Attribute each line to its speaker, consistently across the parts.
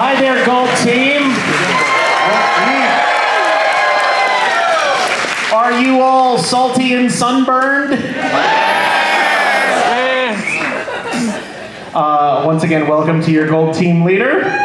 Speaker 1: Hi there, Gold Team. Are you all salty and sunburned? Once again, welcome to your Gold Team leader.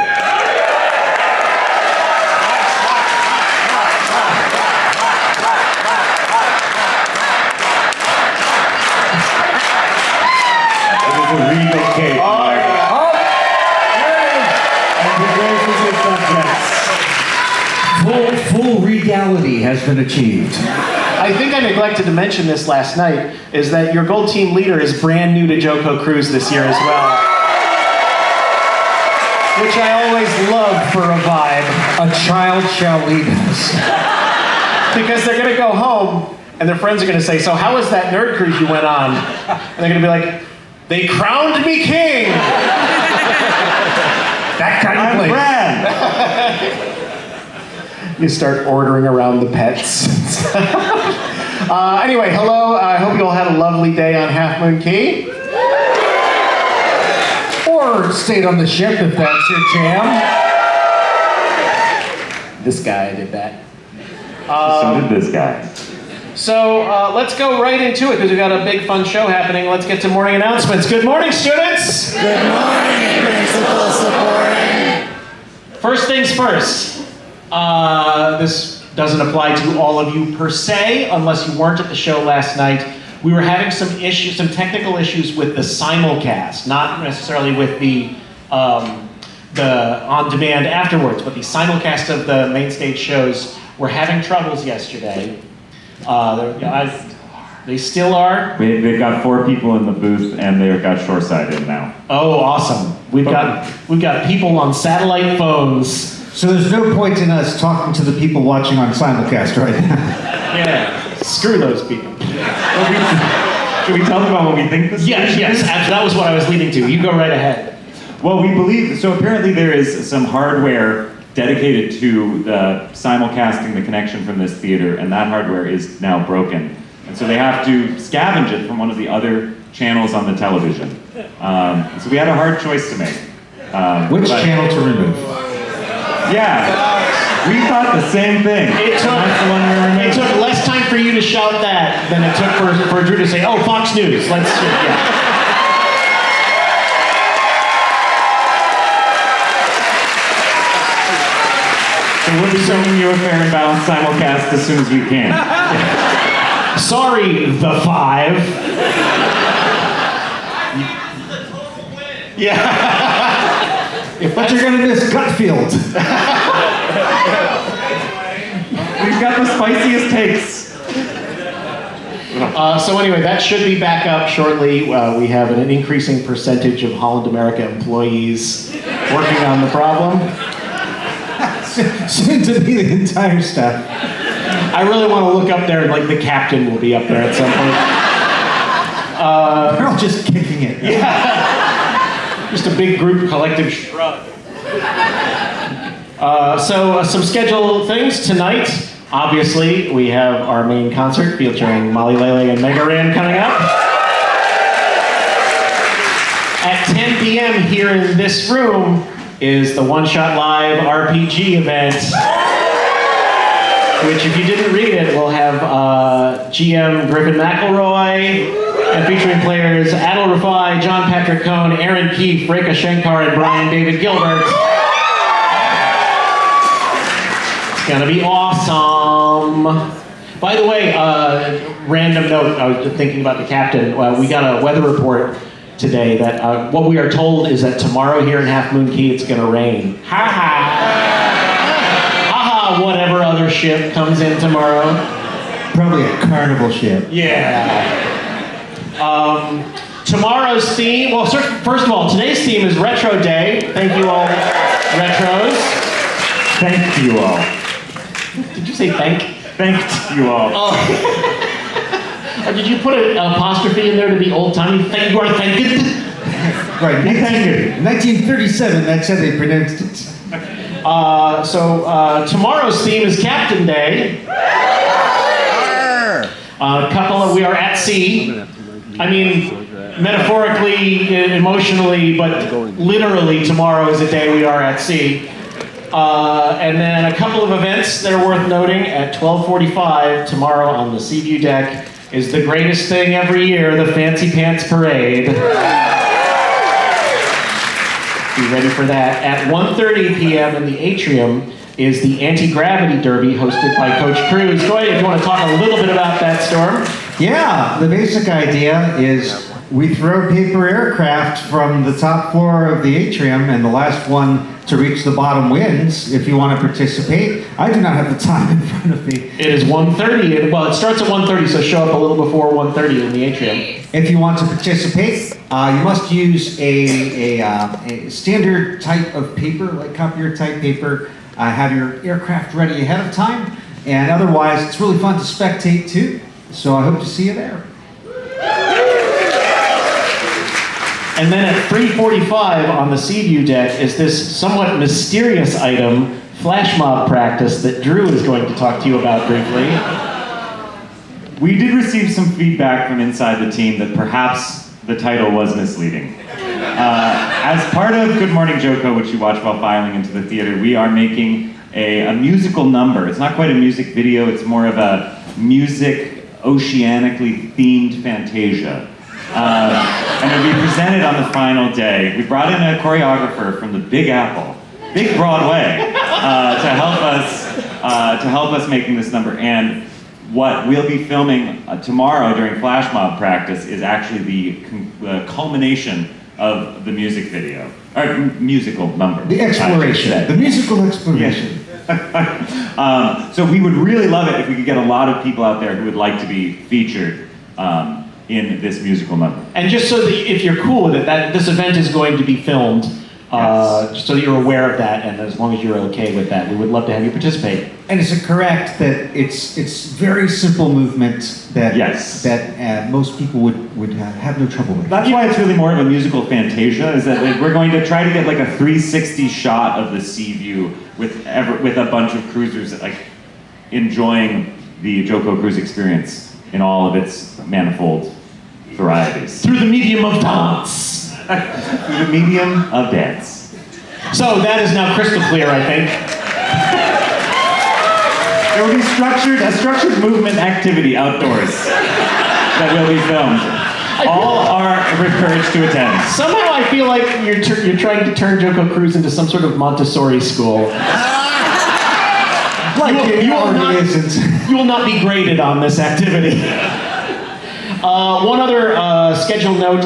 Speaker 2: Full regality has been achieved.
Speaker 1: I think I neglected to mention this last night, is that your Gold Team leader is brand new to JoCo Cruise this year as well. Which I always love for a vibe.
Speaker 2: A child shall lead us.
Speaker 1: Because they're going to go home, and their friends are going to say, so how was that nerd cruise you went on? And they're going to be like, they crowned me king! That kind of place. You start ordering around the pets. Anyway, hello. I hope you all had a lovely day on Half Moon Cay.
Speaker 2: Or stayed on the ship if that's your jam.
Speaker 1: This guy did that.
Speaker 3: So did this guy.
Speaker 1: So let's go right into it because we've got a big fun show happening. Let's get to morning announcements. Good morning, students.
Speaker 4: Good morning, Principal Supporting.
Speaker 1: First things first. This doesn't apply to all of you per se, unless you weren't at the show last night. We were having some technical issues with the simulcast, not necessarily with the on-demand afterwards, but the simulcast of the main stage shows were having troubles yesterday. They still are.
Speaker 3: They've got 4 people in the booth, and they've got short-sighted now.
Speaker 1: Oh, awesome! We've got people on satellite phones.
Speaker 2: So there's no point in us talking to the people watching on simulcast right now.
Speaker 1: Yeah, screw those people.
Speaker 3: Should we tell them about what we think this is?
Speaker 1: Yes, that was what I was leading to. You go right ahead.
Speaker 3: Well, we believe, so apparently there is some hardware dedicated to the simulcasting the connection from this theater, and that hardware is now broken. And so they have to scavenge it from one of the other channels on the television. So we had a hard choice to make.
Speaker 2: Which channel to remove?
Speaker 3: Yeah, we thought the same thing.
Speaker 1: It took less time for you to shout that than it took for Drew to say, oh, Fox News. Yeah.
Speaker 3: So we'll be bringing you a fair and balanced simulcast as soon as we can.
Speaker 1: Sorry, the 5. Yeah.
Speaker 2: But you're gonna miss Gutfield.
Speaker 3: We've got the spiciest takes.
Speaker 1: So anyway, that should be back up shortly. We have an increasing percentage of Holland America employees working on the problem.
Speaker 2: Soon to be the entire staff.
Speaker 1: I really want to look up there, and like the captain will be up there at some point.
Speaker 2: They're all just kicking it.
Speaker 1: Yeah. Just a big group collective shrug. So some scheduled things tonight. Obviously, we have our main concert featuring Mollylele and Mega Ran coming up. At 10 p.m. here in this room is the One Shot Live RPG event, which, if you didn't read it, will have GM Griffin McElroy, and featuring players Adil Rafai, John Patrick Cohn, Aaron Keefe, Rekha Shankar, and Brian David Gilbert. It's gonna be awesome. By the way, random note, I was just thinking about the captain. We got a weather report today that what we are told is that tomorrow here in Half Moon Cay it's gonna rain. Ha ha! Ha ha, whatever other ship comes in tomorrow.
Speaker 2: Probably a carnival ship.
Speaker 1: Yeah. Tomorrow's theme, well, first of all, today's theme is Retro Day. Thank you all, retros.
Speaker 3: Thank you all.
Speaker 1: Did you say thank?
Speaker 3: Thanked you all.
Speaker 1: Oh. Or did you put an apostrophe in there to be old-timey? Thank you are thanked.
Speaker 2: Right,
Speaker 3: Thank you.
Speaker 2: 1937, that's how they pronounced it.
Speaker 1: So tomorrow's theme is Captain Day. We are at sea. I mean, metaphorically, emotionally, but literally tomorrow is a day we are at sea. And then a couple of events that are worth noting. At 12:45 tomorrow on the Seaview deck is the greatest thing every year, the Fancy Pants Parade. Be ready for that. At 1:30 p.m. in the atrium is the Anti-Gravity Derby hosted by Coach Cruz. Go ahead if you want to talk a little bit about that, Storm.
Speaker 2: Yeah, the basic idea is we throw paper aircraft from the top floor of the atrium, and the last one to reach the bottom wins. If you want to participate, I do not have the time in front of me.
Speaker 1: It is 1:30, and well, it starts at 1:30, so show up a little before 1:30 in the atrium.
Speaker 2: If you want to participate, you must use a standard type of paper, like copier type paper. Have your aircraft ready ahead of time, and otherwise, it's really fun to spectate too. So I hope to see you there.
Speaker 1: And then at 3:45 on the Seaview deck is this somewhat mysterious item, flash mob practice, that Drew is going to talk to you about briefly.
Speaker 3: We did receive some feedback from inside the team that perhaps the title was misleading. As part of Good Morning JoCo, which you watch while filing into the theater, we are making a musical number. It's not quite a music video, it's more of a music oceanically themed fantasia. And it'll be presented on the final day. We brought in a choreographer from the Big Apple, Big Broadway, to help us making this number. And what we'll be filming tomorrow during flash mob practice is actually the culmination of the music video, or musical number.
Speaker 2: The exploration, the musical exploration.
Speaker 3: So we would really love it if we could get a lot of people out there who would like to be featured in this musical number.
Speaker 1: And just so that if you're cool with it, that this event is going to be filmed, just so that you're aware of that, and as long as you're okay with that, we would love to have you participate.
Speaker 2: And is it correct that it's very simple movement that most people would have no trouble with?
Speaker 3: That's why it's really more of a musical fantasia, is that we're going to try to get like a 360 shot of the sea view with a bunch of cruisers like enjoying the JoCo cruise experience in all of its manifold varieties.
Speaker 1: Through the medium of dance.
Speaker 3: Through the medium of dance.
Speaker 1: So that is now crystal clear, I think.
Speaker 3: There will be a structured movement activity outdoors that will be filmed. All are encouraged to attend.
Speaker 1: Somehow I feel like you're trying to turn JoCo Cruise into some sort of Montessori school. You will not be graded on this activity. One other schedule note,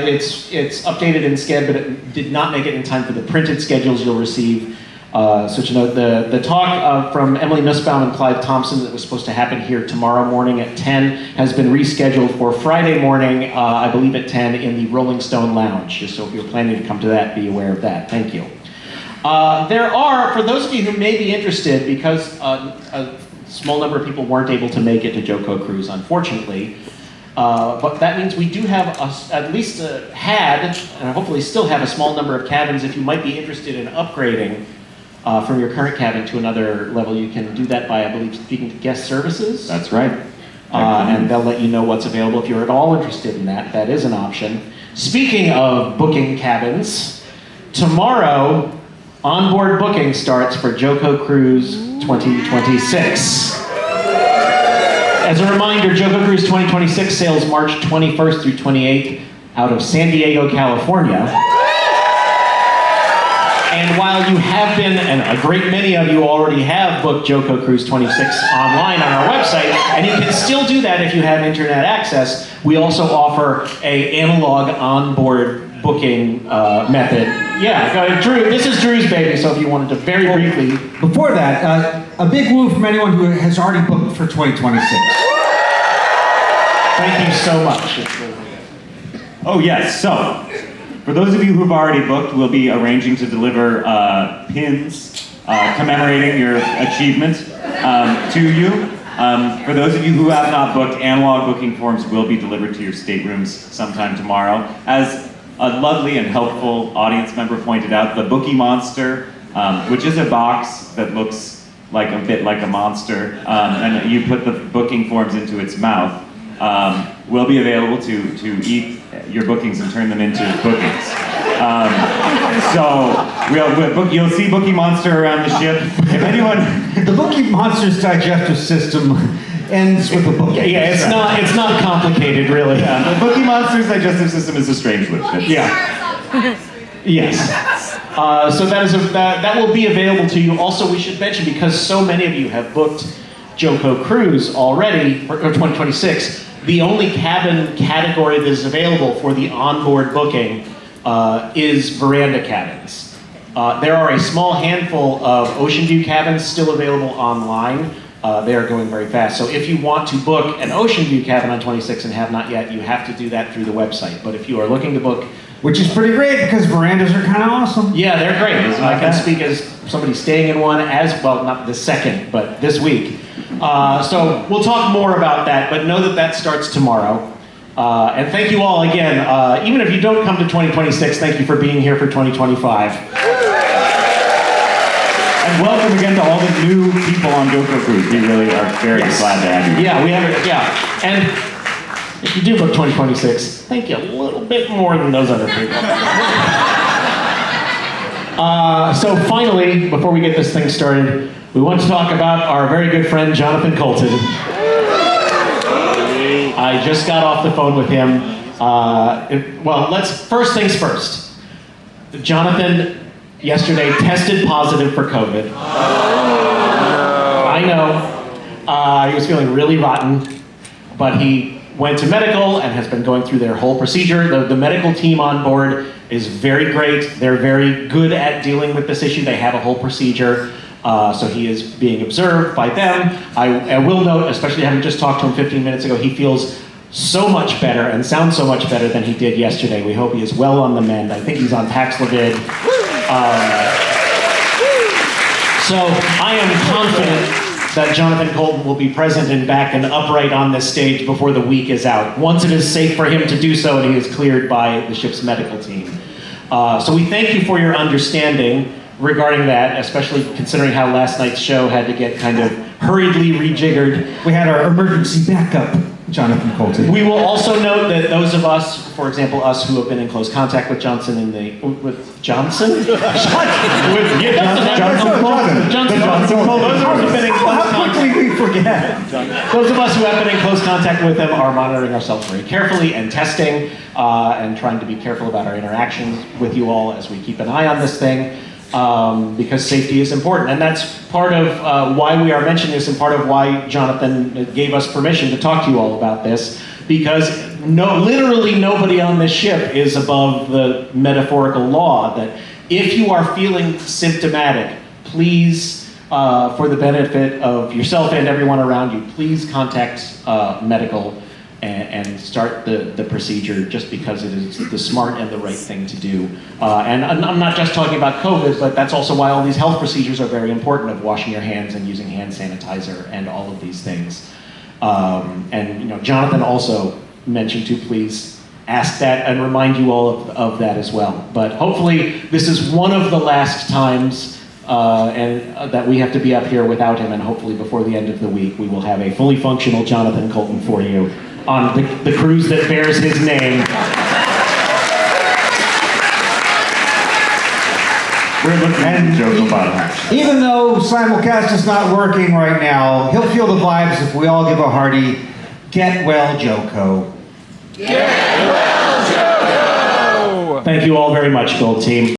Speaker 1: it's updated in Sched, but it did not make it in time for the printed schedules you'll receive. So to note, the talk from Emily Nussbaum and Clive Thompson that was supposed to happen here tomorrow morning at 10 has been rescheduled for Friday morning, I believe at 10, in the Rolling Stone Lounge. Just so if you're planning to come to that, be aware of that. Thank you. There are, for those of you who may be interested, because a small number of people weren't able to make it to JoCo Cruise, unfortunately, but that means we do have at least had, and hopefully still have, a small number of cabins. If you might be interested in upgrading from your current cabin to another level, you can do that by, I believe, speaking to guest services.
Speaker 3: That's right.
Speaker 1: And they'll let you know what's available. If you're at all interested in that, that is an option. Speaking of booking cabins, tomorrow, onboard booking starts for JoCo Cruise 2026. As a reminder, JoCo Cruise 2026 sails March 21st through 28th out of San Diego, California. And while you have been, and a great many of you already have booked JoCo Cruise 26 online on our website, and you can still do that if you have internet access, we also offer an analog onboard booking method. Yeah, Drew, this is Drew's baby, so if you wanted to very briefly...
Speaker 2: Before that, a big woo from anyone who has already booked for 2026.
Speaker 1: Thank you so much.
Speaker 3: Oh yes, so, for those of you who've already booked, we'll be arranging to deliver pins commemorating your achievement to you. For those of you who have not booked, analog booking forms will be delivered to your staterooms sometime tomorrow. As a lovely and helpful audience member pointed out, the Bookie Monster, which is a box that looks like a bit like a monster, and you put the booking forms into its mouth, will be available to eat your bookings and turn them into bookings. You'll see Bookie Monster around the ship. If anyone,
Speaker 2: The Bookie Monster's digestive system ends with a bookie.
Speaker 1: Yeah, it's not complicated, really.
Speaker 3: the Bookie Monster's digestive system is a strange witch.
Speaker 1: Yeah. Yes. So that will be available to you. Also, we should mention, because so many of you have booked JoCo Cruise already for 2026, the only cabin category that is available for the onboard booking is veranda cabins. There are a small handful of ocean view cabins still available online. They are going very fast. So if you want to book an ocean view cabin on 26 and have not yet, you have to do that through the website. But if you are looking to book,
Speaker 2: Which is pretty great because verandas are kind of awesome.
Speaker 1: yeah, they're great.
Speaker 3: It's
Speaker 1: I
Speaker 3: not
Speaker 1: can
Speaker 3: bad.
Speaker 1: speak as somebody staying in one as well, not the second, but this week. So we'll talk more about that, but know that that starts tomorrow. And thank you all again. Even if you don't come to 2026, thank you for being here for 2025.
Speaker 3: And welcome again to all the new people on JoCo Cruise. We really are very
Speaker 1: Yes.
Speaker 3: glad to have you.
Speaker 1: Yeah, we have it. Yeah, and if you do book 2026, thank you a little bit more than those other people. So finally, before we get this thing started, we want to talk about our very good friend Jonathan Coulton. I just got off the phone with him. First things first. Jonathan yesterday tested positive for COVID. I know. He was feeling really rotten, but he went to medical and has been going through their whole procedure. The medical team on board is very great. They're very good at dealing with this issue. They have a whole procedure. So he is being observed by them. I will note, especially having just talked to him 15 minutes ago, he feels so much better and sounds so much better than he did yesterday. We hope he is well on the mend. I think he's on Paxlovid. So I am confident that Jonathan Coulton will be present and back and upright on this stage before the week is out, once it is safe for him to do so and he is cleared by the ship's medical team. So we thank you for your understanding regarding that, especially considering how last night's show had to get kind of hurriedly rejiggered.
Speaker 2: We had our emergency backup, Jonathan Coulton.
Speaker 1: We will also note that those of us, for example, us who have been in close contact with Johnson with Johnson? With Johnson Coulton. Those of us who have been in close
Speaker 2: How quickly
Speaker 1: contact.
Speaker 2: we forget.
Speaker 1: Those of us who have been in close contact with him are monitoring ourselves very carefully and testing and trying to be careful about our interactions with you all as we keep an eye on this thing. Because safety is important. And that's part of why we are mentioning this and part of why Jonathan gave us permission to talk to you all about this. Because literally nobody on this ship is above the metaphorical law that if you are feeling symptomatic, please, for the benefit of yourself and everyone around you, please contact medical and start the procedure, just because it is the smart and the right thing to do. And I'm not just talking about COVID, but that's also why all these health procedures are very important, of washing your hands and using hand sanitizer and all of these things. And Jonathan also mentioned to please ask that and remind you all of that as well. But hopefully this is one of the last times that we have to be up here without him, and hopefully before the end of the week we will have a fully functional Jonathan Coulton for you on the cruise that bears his name.
Speaker 3: We're looking at JoCo bottom.
Speaker 2: Even though simulcast is not working right now, he'll feel the vibes if we all give a hearty, get well, JoCo.
Speaker 1: Thank you all very much, Gold Team.